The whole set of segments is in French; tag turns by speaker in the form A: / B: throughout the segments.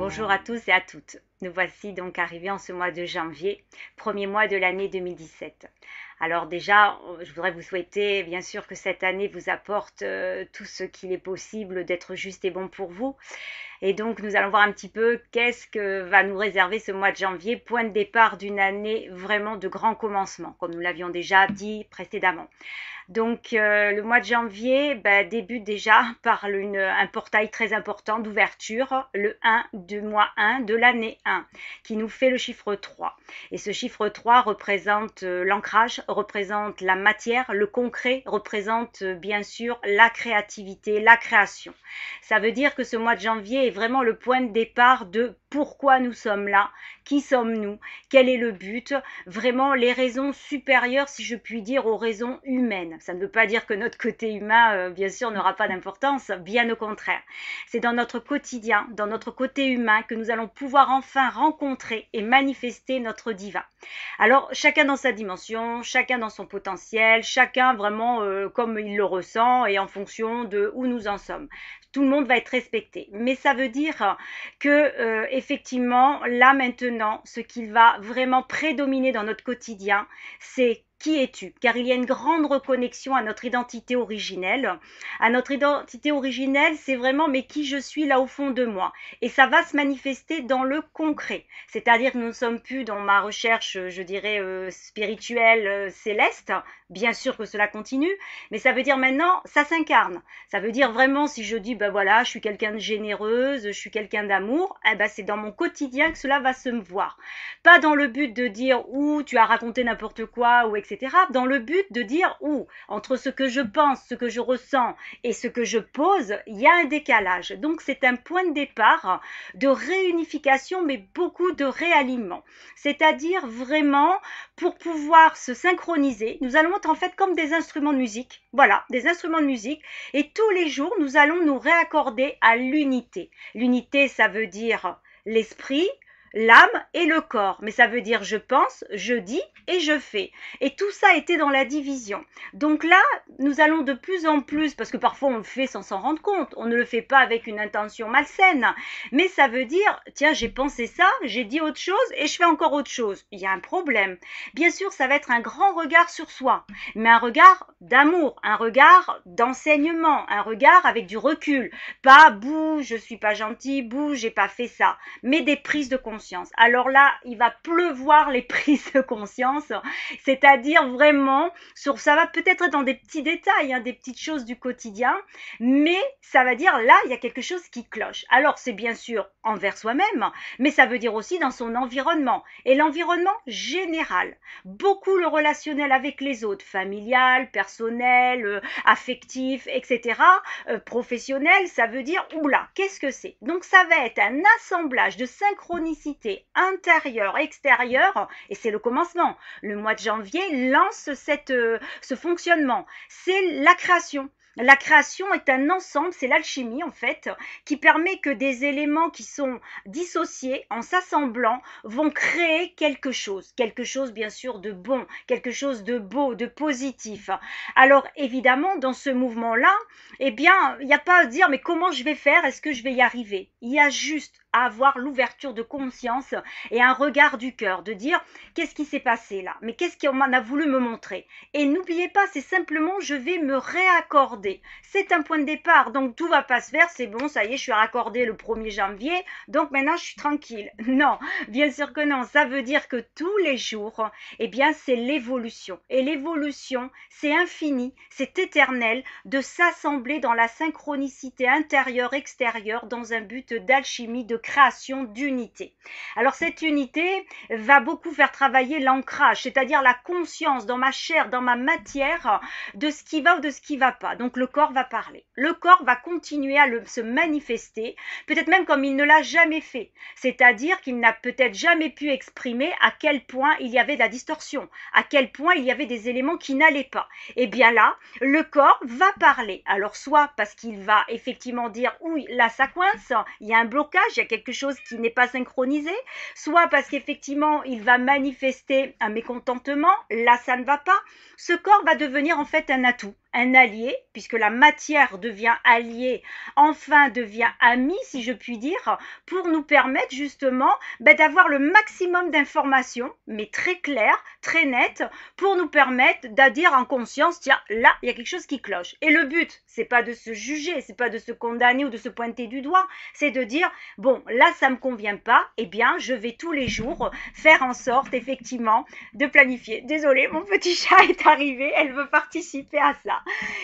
A: Bonjour à tous et à toutes. Nous voici donc arrivés en ce mois de janvier, premier mois de l'année 2017. Alors déjà, je voudrais vous souhaiter bien sûr que cette année vous apporte tout ce qu'il est possible d'être juste et bon pour vous. Et donc nous allons voir un petit peu qu'est-ce que va nous réserver ce mois de janvier, point de départ d'une année vraiment de grand commencement, comme nous l'avions déjà dit précédemment. Donc le mois de janvier débute déjà par un portail très important d'ouverture, le 1 du mois 1 de l'année 1, qui nous fait le chiffre 3. Et ce chiffre 3 représente l'ancrage, représente la matière, le concret, représente bien sûr la créativité, la création. Ça veut dire que ce mois de janvier est vraiment le point de départ de pourquoi nous sommes là, qui sommes-nous, quel est le but, vraiment les raisons supérieures, si je puis dire, aux raisons humaines. Ça ne veut pas dire que notre côté humain, bien sûr, n'aura pas d'importance, bien au contraire. C'est dans notre quotidien, dans notre côté humain, que nous allons pouvoir enfin rencontrer et manifester notre divin. Alors, chacun dans sa dimension, chacun dans son potentiel, chacun vraiment comme il le ressent et en fonction de où nous en sommes. Tout le monde va être respecté. Mais ça veut dire que effectivement, là maintenant, ce qui va vraiment prédominer dans notre quotidien, c'est qui es-tu? Car il y a une grande reconnexion à notre identité originelle. À notre identité originelle, c'est vraiment mais qui je suis là au fond de moi. Et ça va se manifester dans le concret. C'est-à-dire que nous ne sommes plus dans ma recherche, je dirais, spirituelle, céleste. Bien sûr que cela continue, mais ça veut dire maintenant, ça s'incarne. Ça veut dire vraiment, si je dis, ben voilà, je suis quelqu'un de généreuse, je suis quelqu'un d'amour, eh ben c'est dans mon quotidien que cela va se voir. Pas dans le but de dire, ou tu as raconté n'importe quoi, ou etc. Dans le but de dire, ou entre ce que je pense, ce que je ressens et ce que je pose, il y a un décalage. Donc c'est un point de départ de réunification, mais beaucoup de réalignement. C'est-à-dire vraiment, pour pouvoir se synchroniser, nous allons être en fait comme des instruments de musique. Voilà, des instruments de musique. Et tous les jours, nous allons nous réaccorder à l'unité. L'unité, ça veut dire l'esprit, l'âme et le corps. Mais ça veut dire je pense, je dis et je fais. Et tout ça était dans la division. Donc là, nous allons de plus en plus, parce que parfois on le fait sans s'en rendre compte, on ne le fait pas avec une intention malsaine, mais ça veut dire, tiens, j'ai pensé ça, j'ai dit autre chose et je fais encore autre chose. Il y a un problème. Bien sûr, ça va être un grand regard sur soi, mais un regard d'amour, un regard d'enseignement, un regard avec du recul. Pas, bouh, je suis pas gentil, bouh, j'ai pas fait ça, mais des prises de conscience. Alors là, il va pleuvoir les prises de conscience, c'est-à-dire vraiment, ça va peut-être être dans des petits détails, des petites choses du quotidien, mais ça va dire là, il y a quelque chose qui cloche. Alors c'est bien sûr envers soi-même, mais ça veut dire aussi dans son environnement, et l'environnement général. Beaucoup le relationnel avec les autres, familial, personnel, affectif, etc., professionnel, ça veut dire, oula, qu'est-ce que c'est? Donc ça va être un assemblage de synchronicité intérieure, extérieure, et c'est le commencement. Le mois de janvier lance ce fonctionnement. C'est la création. La création est un ensemble, c'est l'alchimie en fait, qui permet que des éléments qui sont dissociés en s'assemblant vont créer quelque chose bien sûr de bon, quelque chose de beau, de positif. Alors évidemment, dans ce mouvement-là, eh bien, il n'y a pas à dire mais comment je vais faire, est-ce que je vais y arriver? Il y a juste à avoir l'ouverture de conscience et un regard du cœur, de dire qu'est-ce qui s'est passé là, mais qu'est-ce qu'on a voulu me montrer. Et n'oubliez pas, c'est simplement je vais me réaccorder. C'est un point de départ, donc tout va pas se faire, c'est bon, ça y est, je suis raccordée le 1er janvier, donc maintenant je suis tranquille. Non, bien sûr que non, ça veut dire que tous les jours, eh bien c'est l'évolution. Et l'évolution, c'est infini, c'est éternel de s'assembler dans la synchronicité intérieure-extérieure dans un but d'alchimie, de création, d'unité. Alors cette unité va beaucoup faire travailler l'ancrage, c'est-à-dire la conscience dans ma chair, dans ma matière, de ce qui va ou de ce qui ne va pas. Donc le corps va parler. Le corps va continuer à se manifester, peut-être même comme il ne l'a jamais fait. C'est-à-dire qu'il n'a peut-être jamais pu exprimer à quel point il y avait de la distorsion, à quel point il y avait des éléments qui n'allaient pas. Et bien là, le corps va parler. Alors soit parce qu'il va effectivement dire, oui, là ça coince, il y a un blocage, il y a quelque chose qui n'est pas synchronisé, soit parce qu'effectivement il va manifester un mécontentement, là ça ne va pas. Ce corps va devenir en fait un atout, un allié, puisque la matière devient alliée, enfin devient amie, si je puis dire, pour nous permettre justement d'avoir le maximum d'informations, mais très claires, très nettes, pour nous permettre de dire en conscience, tiens, là, il y a quelque chose qui cloche. Et le but, c'est pas de se juger, c'est pas de se condamner ou de se pointer du doigt, c'est de dire, bon, là, ça me convient pas, eh bien, je vais tous les jours faire en sorte, effectivement, de planifier. Désolée, mon petit chat est arrivé, elle veut participer à ça.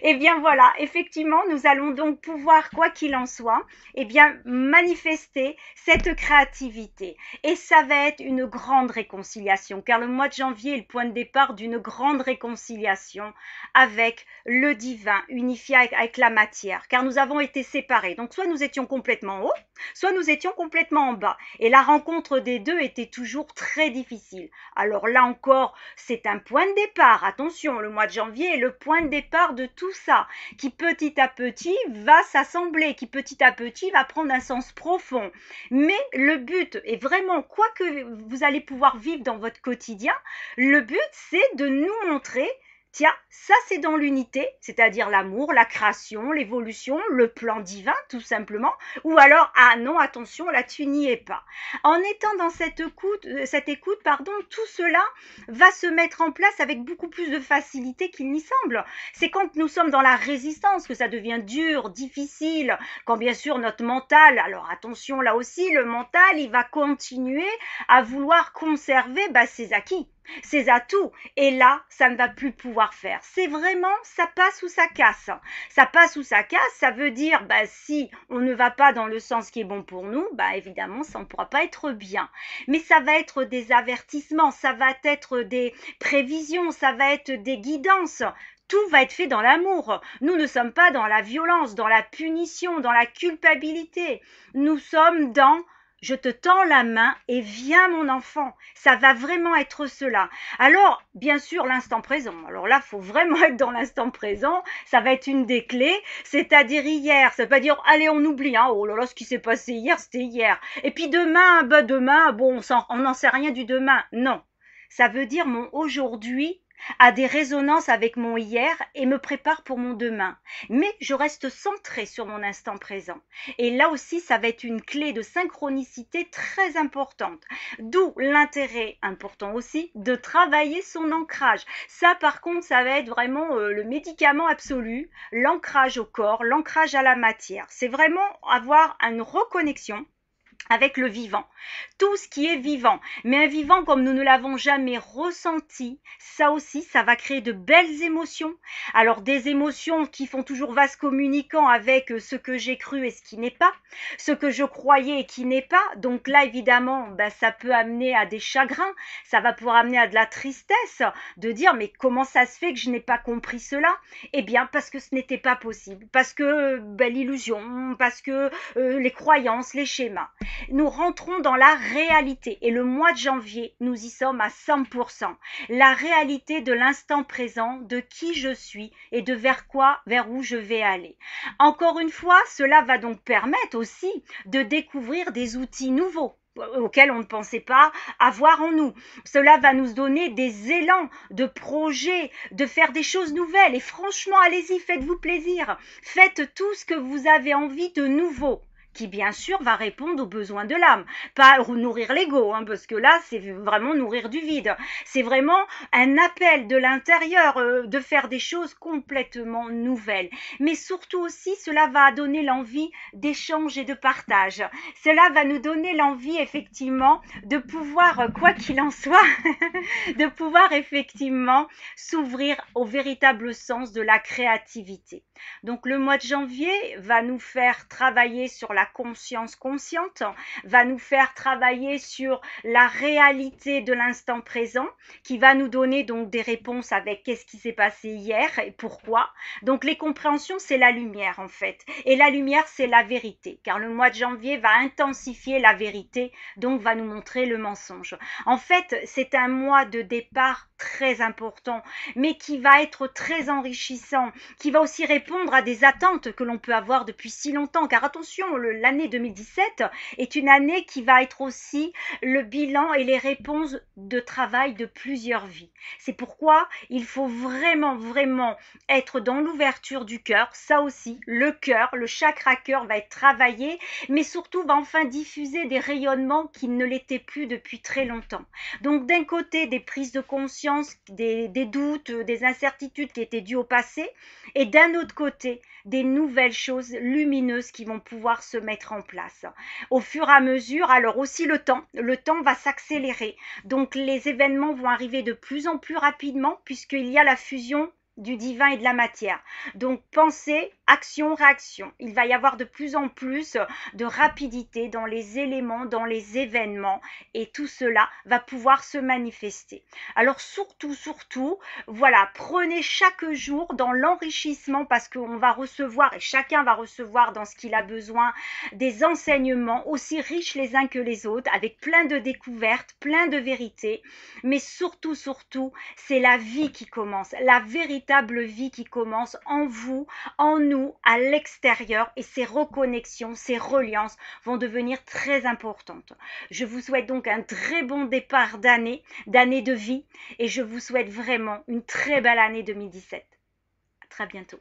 A: Eh bien, voilà, effectivement, nous allons donc pouvoir, quoi qu'il en soit, eh bien, manifester cette créativité. Et ça va être une grande réconciliation, car le mois de janvier est le point de départ d'une grande réconciliation avec le divin, unifié avec la matière, car nous avons été séparés. Donc, soit nous étions complètement en haut, soit nous étions complètement en bas. Et la rencontre des deux était toujours très difficile. Alors là encore, c'est un point de départ. Attention, le mois de janvier est le point de départ de tout ça, qui petit à petit va s'assembler, qui petit à petit va prendre un sens profond. Mais le but est vraiment, quoi que vous allez pouvoir vivre dans votre quotidien, le but c'est de nous montrer, tiens, ça c'est dans l'unité, c'est-à-dire l'amour, la création, l'évolution, le plan divin tout simplement, ou alors, ah non, attention, là tu n'y es pas. En étant dans cette écoute, tout cela va se mettre en place avec beaucoup plus de facilité qu'il n'y semble. C'est quand nous sommes dans la résistance que ça devient dur, difficile, quand bien sûr notre mental, alors attention là aussi, le mental, il va continuer à vouloir conserver ses acquis, ses atouts, et là ça ne va plus pouvoir faire. C'est vraiment, ça passe ou ça casse. Ça passe ou ça casse, ça veut dire si on ne va pas dans le sens qui est bon pour nous, évidemment ça ne pourra pas être bien. Mais ça va être des avertissements, ça va être des prévisions, ça va être des guidances. Tout va être fait dans l'amour. Nous ne sommes pas dans la violence, dans la punition, dans la culpabilité. Nous sommes dans je te tends la main et viens mon enfant. Ça va vraiment être cela. Alors, bien sûr, l'instant présent. Alors là, il faut vraiment être dans l'instant présent. Ça va être une des clés. C'est-à-dire hier. Ça ne veut pas dire, allez, on oublie. Oh là là, ce qui s'est passé hier, c'était hier. Et puis demain, bon, on n'en sait rien du demain. Non. Ça veut dire mon aujourd'hui a des résonances avec mon hier et me prépare pour mon demain. Mais je reste centrée sur mon instant présent. Et là aussi, ça va être une clé de synchronicité très importante. D'où l'intérêt important aussi de travailler son ancrage. Ça, par contre, ça va être vraiment le médicament absolu, l'ancrage au corps, l'ancrage à la matière. C'est vraiment avoir une reconnexion avec le vivant, tout ce qui est vivant, mais un vivant comme nous ne l'avons jamais ressenti, ça aussi, ça va créer de belles émotions. Alors des émotions qui font toujours vase communicant avec ce que j'ai cru et ce qui n'est pas, ce que je croyais et qui n'est pas. Donc là, évidemment, ça peut amener à des chagrins, ça va pouvoir amener à de la tristesse, de dire mais comment ça se fait que je n'ai pas compris cela? Eh bien, parce que ce n'était pas possible, parce que l'illusion, parce que les croyances, les schémas. Nous rentrons dans la réalité et le mois de janvier, nous y sommes à 100%. La réalité de l'instant présent, de qui je suis et de vers où je vais aller. Encore une fois, cela va donc permettre aussi de découvrir des outils nouveaux auxquels on ne pensait pas avoir en nous. Cela va nous donner des élans de projets, de faire des choses nouvelles. Et franchement, allez-y, faites-vous plaisir. Faites tout ce que vous avez envie de nouveau, qui bien sûr va répondre aux besoins de l'âme, pas nourrir l'ego, parce que là c'est vraiment nourrir du vide, c'est vraiment un appel de l'intérieur de faire des choses complètement nouvelles, mais surtout aussi cela va donner l'envie d'échange et de partage, cela va nous donner l'envie effectivement de pouvoir, quoi qu'il en soit, de pouvoir effectivement s'ouvrir au véritable sens de la créativité. Donc le mois de janvier va nous faire travailler sur la conscience consciente, va nous faire travailler sur la réalité de l'instant présent, qui va nous donner donc des réponses avec qu'est-ce qui s'est passé hier et pourquoi. Donc les compréhensions, c'est la lumière en fait. Et la lumière, c'est la vérité, car le mois de janvier va intensifier la vérité, donc va nous montrer le mensonge. En fait, c'est un mois de départ très important, mais qui va être très enrichissant, qui va aussi répondre à des attentes que l'on peut avoir depuis si longtemps, car attention, l'année 2017 est une année qui va être aussi le bilan et les réponses de travail de plusieurs vies. C'est pourquoi il faut vraiment, vraiment être dans l'ouverture du cœur. Ça aussi, le cœur, le chakra cœur va être travaillé, mais surtout va enfin diffuser des rayonnements qui ne l'étaient plus depuis très longtemps. Donc d'un côté, des prises de conscience, des doutes, des incertitudes qui étaient dues au passé, et d'un autre côté, des nouvelles choses lumineuses qui vont pouvoir se mettre en place. Au fur et à mesure, alors aussi le temps va s'accélérer. Donc les événements vont arriver de plus en plus rapidement puisqu'il y a la fusion du divin et de la matière. Donc pensée, action, réaction. Il va y avoir de plus en plus de rapidité dans les éléments, dans les événements et tout cela va pouvoir se manifester. Alors surtout, voilà, prenez chaque jour dans l'enrichissement parce qu'on va recevoir et chacun va recevoir dans ce qu'il a besoin des enseignements aussi riches les uns que les autres avec plein de découvertes, plein de vérités, mais surtout, c'est la vie qui commence, la véritable vie qui commence en vous, en nous, à l'extérieur et ces reconnexions, ces reliances vont devenir très importantes. Je vous souhaite donc un très bon départ d'année de vie et je vous souhaite vraiment une très belle année 2017. À très bientôt.